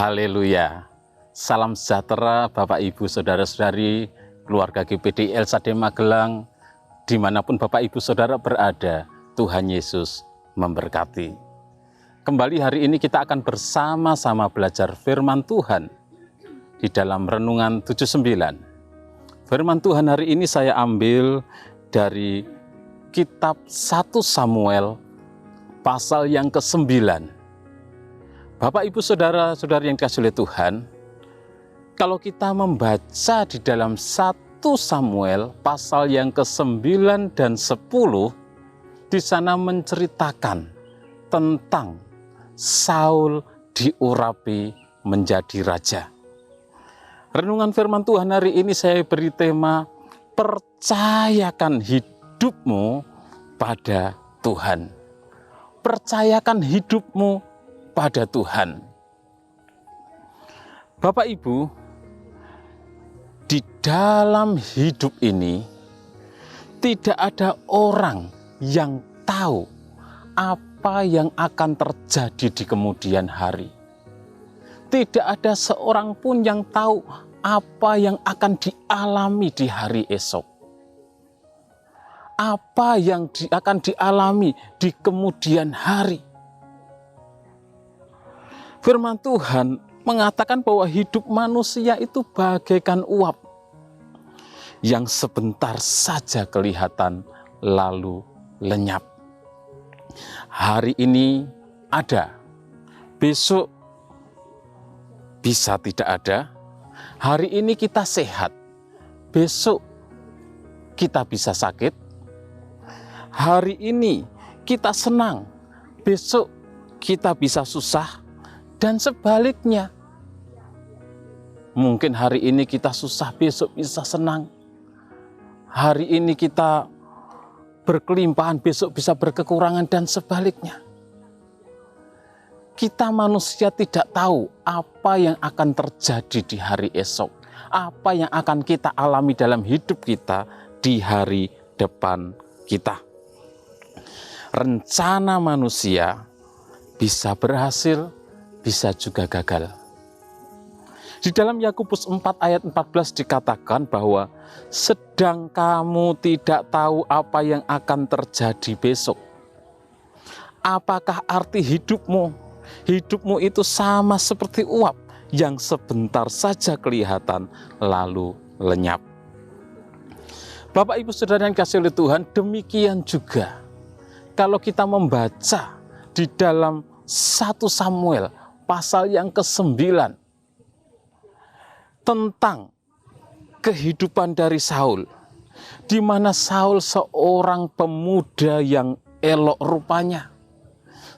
Haleluya. Salam sejahtera Bapak Ibu Saudara-saudari keluarga GPD LSAD Magelang, dimanapun Bapak Ibu Saudara berada, Tuhan Yesus memberkati. Kembali hari ini kita akan bersama-sama belajar firman Tuhan di dalam Renungan 79. Firman Tuhan hari ini saya ambil dari kitab 1 Samuel pasal yang ke-9. Bapak Ibu Saudara-saudari yang dikasihi oleh Tuhan, kalau kita membaca di dalam 1 Samuel pasal yang ke-9 dan 10, di sana menceritakan tentang Saul diurapi menjadi raja. Renungan firman Tuhan hari ini saya beri tema, percayakan hidupmu pada Tuhan. Percayakan hidupmu pada Tuhan. Bapak Ibu, di dalam hidup ini tidak ada orang yang tahu apa yang akan terjadi di kemudian hari. Tidak ada seorang pun yang tahu apa yang akan dialami di hari esok. Apa yang akan dialami di kemudian hari. Firman Tuhan mengatakan bahwa hidup manusia itu bagaikan uap yang sebentar saja kelihatan lalu lenyap. Hari ini ada, besok bisa tidak ada. Hari ini kita sehat, besok kita bisa sakit. Hari ini kita senang, besok kita bisa susah. Dan sebaliknya, mungkin hari ini kita susah, besok bisa senang. Hari ini kita berkelimpahan, besok bisa berkekurangan, dan sebaliknya. Kita manusia tidak tahu apa yang akan terjadi di hari esok. Apa yang akan kita alami dalam hidup kita di hari depan kita. Rencana manusia bisa berhasil, bisa juga gagal. Di dalam Yakobus 4 ayat 14 dikatakan bahwa sedang kamu tidak tahu apa yang akan terjadi besok. Apakah arti hidupmu? Hidupmu itu sama seperti uap yang sebentar saja kelihatan lalu lenyap. Bapak Ibu Saudara yang dikasihi oleh Tuhan, demikian juga kalau kita membaca di dalam 1 Samuel pasal yang ke-9 tentang kehidupan dari Saul, di mana Saul seorang pemuda yang elok rupanya,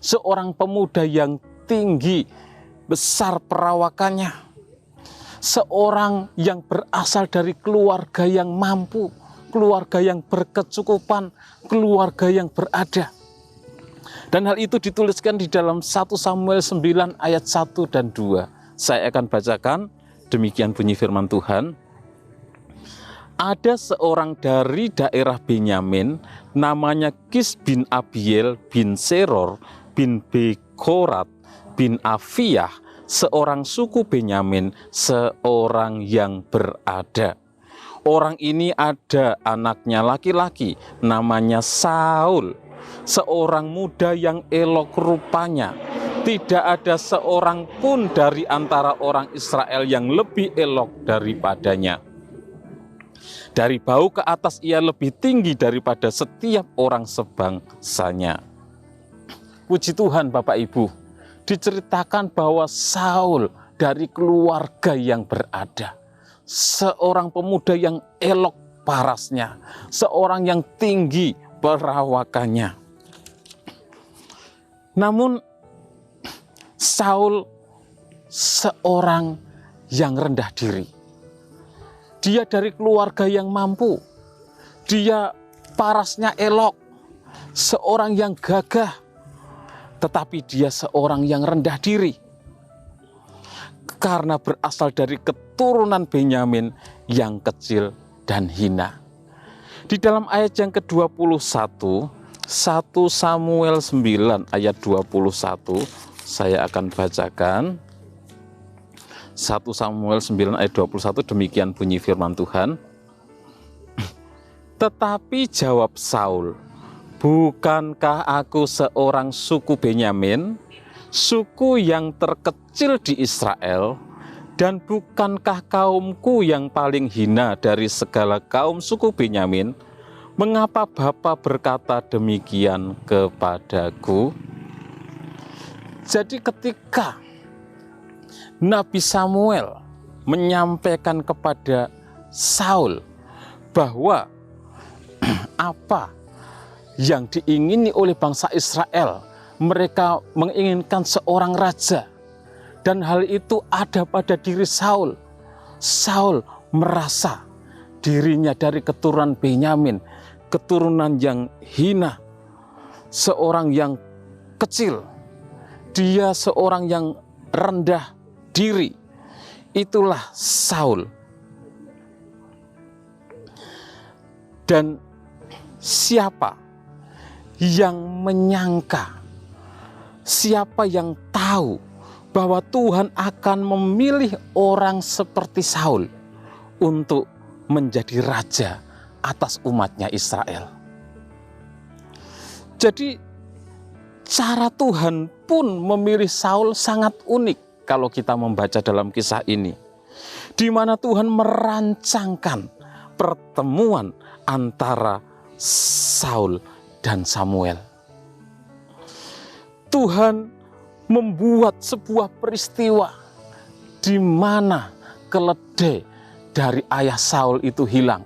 seorang pemuda yang tinggi besar perawakannya, seorang yang berasal dari keluarga yang mampu, keluarga yang berkecukupan, keluarga yang berada. Dan hal itu dituliskan di dalam 1 Samuel 9 ayat 1 dan 2. Saya akan bacakan, demikian bunyi firman Tuhan. Ada seorang dari daerah Benyamin, namanya Kis bin Abiel bin Seror bin Bekorat bin Afiyah, seorang suku Benyamin, seorang yang berada. Orang ini ada anaknya laki-laki, namanya Saul. Seorang muda yang elok rupanya. Tidak ada seorang pun dari antara orang Israel yang lebih elok daripadanya. Dari bau ke atas ia lebih tinggi daripada setiap orang sebangsanya. Puji Tuhan Bapak Ibu, diceritakan bahwa Saul dari keluarga yang berada. Seorang pemuda yang elok parasnya, seorang yang tinggi perawakannya. Namun Saul seorang yang rendah diri. Dia dari keluarga yang mampu. Dia parasnya elok, seorang yang gagah. Tetapi dia seorang yang rendah diri. Karena berasal dari keturunan Benyamin yang kecil dan hina. Di dalam ayat yang ke-21, 1 Samuel 9 ayat 21, saya akan bacakan. 1 Samuel 9 ayat 21, demikian bunyi firman Tuhan. Tetapi jawab Saul, bukankah aku seorang suku Benyamin, suku yang terkecil di Israel, dan bukankah kaumku yang paling hina dari segala kaum suku Benyamin? Mengapa Bapa berkata demikian kepadaku? Jadi ketika Nabi Samuel menyampaikan kepada Saul bahwa apa yang diingini oleh bangsa Israel, mereka menginginkan seorang raja, dan hal itu ada pada diri Saul. Saul merasa dirinya dari keturunan Benyamin, keturunan yang hina, seorang yang kecil, dia seorang yang rendah diri. Itulah Saul. Dan siapa yang menyangka, siapa yang tahu bahwa Tuhan akan memilih orang seperti Saul untuk menjadi raja atas umatnya Israel. Jadi cara Tuhan pun memilih Saul sangat unik kalau kita membaca dalam kisah ini, di mana Tuhan merancangkan pertemuan antara Saul dan Samuel. Tuhan membuat sebuah peristiwa di mana keledai dari ayah Saul itu hilang.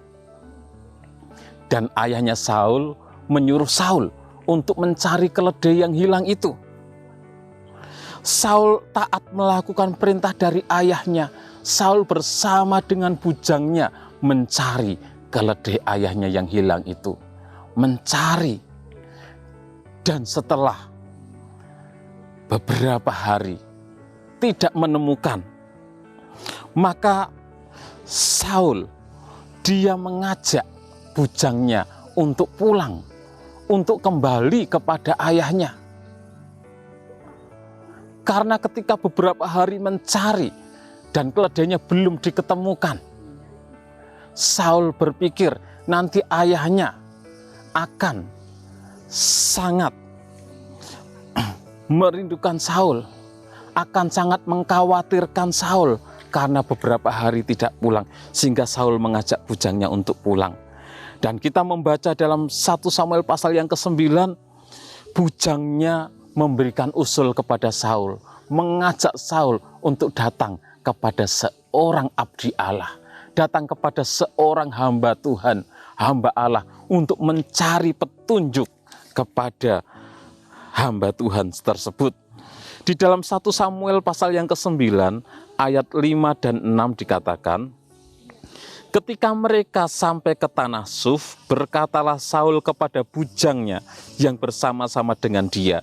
Dan ayahnya Saul menyuruh Saul untuk mencari keledai yang hilang itu. Saul taat melakukan perintah dari ayahnya. Saul bersama dengan bujangnya mencari keledai ayahnya yang hilang itu. Mencari. Dan setelah beberapa hari tidak menemukan, maka Saul dia mengajak bujangnya untuk pulang, untuk kembali kepada ayahnya. Karena ketika beberapa hari mencari dan keledainya belum diketemukan, Saul berpikir nanti ayahnya akan sangat merindukan Saul, akan sangat mengkhawatirkan Saul karena beberapa hari tidak pulang, sehingga Saul mengajak bujangnya untuk pulang. Dan kita membaca dalam 1 Samuel pasal yang ke-9, bujangnya memberikan usul kepada Saul, mengajak Saul untuk datang kepada seorang abdi Allah, datang kepada seorang hamba Tuhan, hamba Allah, untuk mencari petunjuk kepada hamba Tuhan tersebut. Di dalam 1 Samuel pasal yang ke-9 ayat 5 dan 6 dikatakan, ketika mereka sampai ke tanah Suf, berkatalah Saul kepada bujangnya yang bersama-sama dengan dia,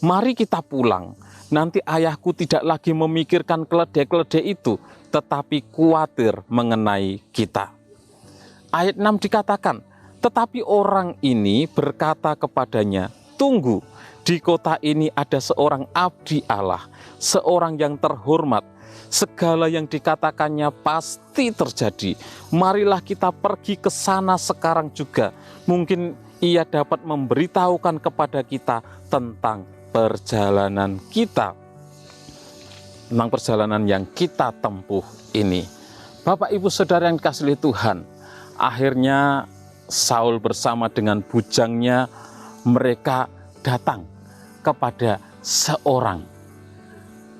mari kita pulang, nanti ayahku tidak lagi memikirkan keledai-keledai itu, tetapi khawatir mengenai kita. Ayat 6 dikatakan, tetapi orang ini berkata kepadanya, tunggu, di kota ini ada seorang abdi Allah, seorang yang terhormat. Segala yang dikatakannya pasti terjadi. Marilah kita pergi ke sana sekarang juga. Mungkin ia dapat memberitahukan kepada kita tentang perjalanan kita, tentang perjalanan yang kita tempuh ini. Bapak, Ibu, Saudara yang dikasihi Tuhan, akhirnya Saul bersama dengan bujangnya, mereka datang kepada seorang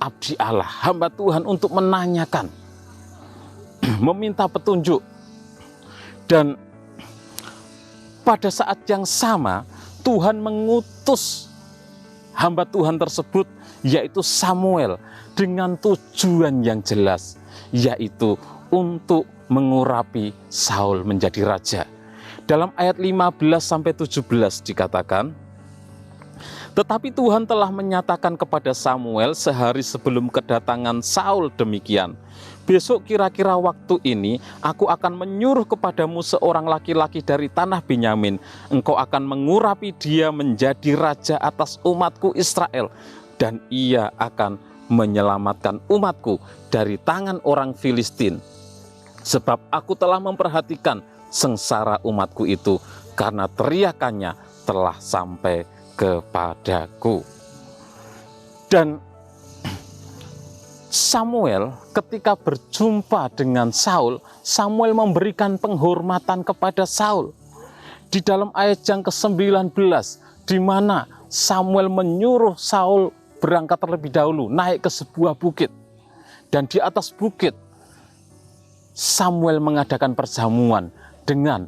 abdi Allah, hamba Tuhan, untuk menanyakan, meminta petunjuk. Dan pada saat yang sama Tuhan mengutus hamba Tuhan tersebut, yaitu Samuel, dengan tujuan yang jelas, yaitu untuk mengurapi Saul menjadi raja. Dalam ayat 15-17 dikatakan, tetapi Tuhan telah menyatakan kepada Samuel sehari sebelum kedatangan Saul demikian, besok kira-kira waktu ini aku akan menyuruh kepadamu seorang laki-laki dari tanah Benyamin. Engkau akan mengurapi dia menjadi raja atas umatku Israel, dan ia akan menyelamatkan umatku dari tangan orang Filistin. Sebab aku telah memperhatikan sengsara umatku itu, karena teriakannya telah sampai kepadaku. Dan Samuel ketika berjumpa dengan Saul, Samuel memberikan penghormatan kepada Saul. Di dalam ayat yang ke-19, di mana Samuel menyuruh Saul berangkat terlebih dahulu, naik ke sebuah bukit. Dan di atas bukit, Samuel mengadakan perjamuan dengan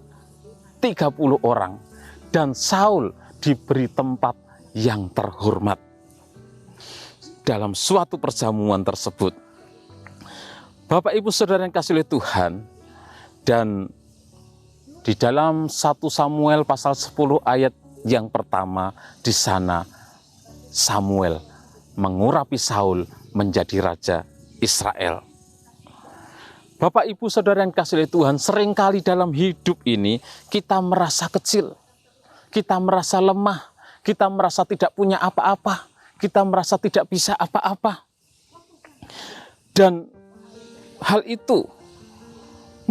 30 orang. Dan Saul diberi tempat yang terhormat dalam suatu perjamuan tersebut. Bapak Ibu Saudara yang kasih oleh Tuhan, dan di dalam 1 Samuel pasal 10 ayat yang pertama, di sana Samuel mengurapi Saul menjadi raja Israel. Bapak Ibu Saudara yang kasih oleh Tuhan, seringkali dalam hidup ini kita merasa kecil, kita merasa lemah, kita merasa tidak punya apa-apa, kita merasa tidak bisa apa-apa. Dan hal itu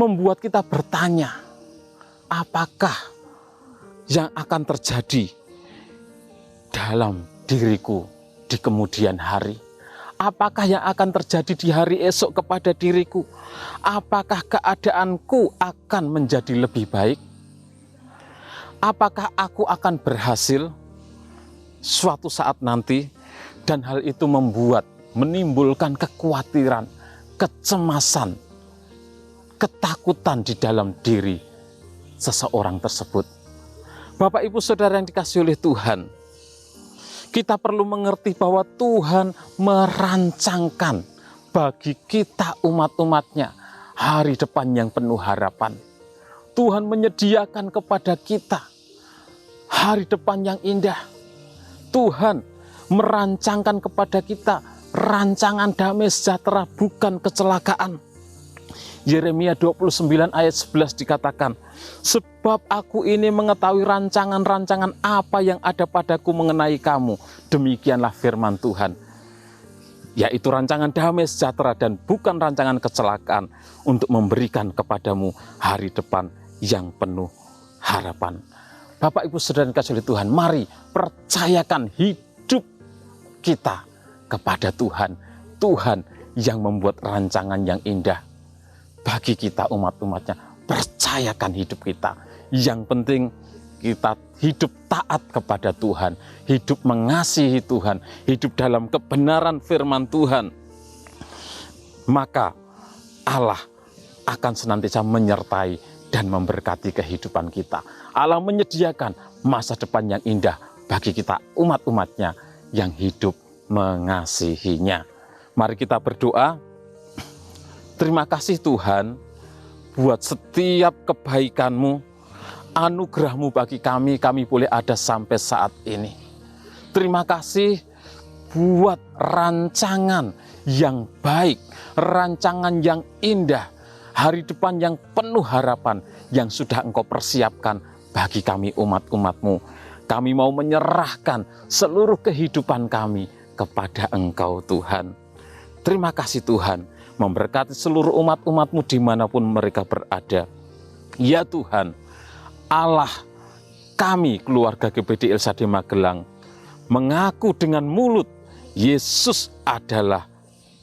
membuat kita bertanya, apakah yang akan terjadi dalam diriku di kemudian hari? Apakah yang akan terjadi di hari esok kepada diriku? Apakah keadaanku akan menjadi lebih baik? Apakah aku akan berhasil suatu saat nanti? Dan hal itu menimbulkan kekhawatiran, kecemasan, ketakutan di dalam diri seseorang tersebut. Bapak Ibu Saudara yang dikasihi oleh Tuhan, kita perlu mengerti bahwa Tuhan merancangkan bagi kita umat-umatnya hari depan yang penuh harapan. Tuhan menyediakan kepada kita hari depan yang indah. Tuhan merancangkan kepada kita rancangan damai sejahtera, bukan kecelakaan. Yeremia 29 ayat 11 dikatakan, sebab aku ini mengetahui rancangan-rancangan apa yang ada padaku mengenai kamu. Demikianlah firman Tuhan, yaitu rancangan damai sejahtera dan bukan rancangan kecelakaan, untuk memberikan kepadamu hari depan yang penuh harapan. Bapak Ibu Saudara yang dikasihi oleh Tuhan, mari percayakan hidup kita kepada Tuhan. Tuhan yang membuat rancangan yang indah bagi kita umat-umatnya. Percayakan hidup kita. Yang penting kita hidup taat kepada Tuhan, hidup mengasihi Tuhan, hidup dalam kebenaran firman Tuhan. Maka Allah akan senantiasa menyertai dan memberkati kehidupan kita. Allah menyediakan masa depan yang indah bagi kita umat-umatnya yang hidup mengasihinya. Mari kita berdoa. Terima kasih Tuhan buat setiap kebaikan-Mu, anugerah-Mu bagi kami boleh ada sampai saat ini. Terima kasih buat rancangan yang baik, rancangan yang indah, hari depan yang penuh harapan yang sudah Engkau persiapkan bagi kami umat-umat-Mu. Kami mau menyerahkan seluruh kehidupan kami kepada Engkau Tuhan. Terima kasih Tuhan, memberkati seluruh umat-umat-Mu dimanapun mereka berada. Ya Tuhan, Allah kami keluarga GBD LSAD Magelang mengaku dengan mulut Yesus adalah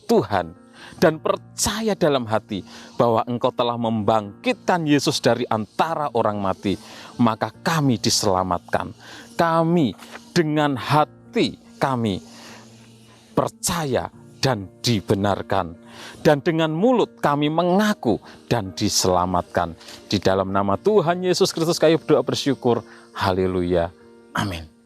Tuhan, dan percaya dalam hati bahwa Engkau telah membangkitkan Yesus dari antara orang mati, maka kami diselamatkan. Kami dengan hati kami percaya dan dibenarkan, dan dengan mulut kami mengaku dan diselamatkan. Di dalam nama Tuhan Yesus Kristus kami berdoa bersyukur. Haleluya. Amin.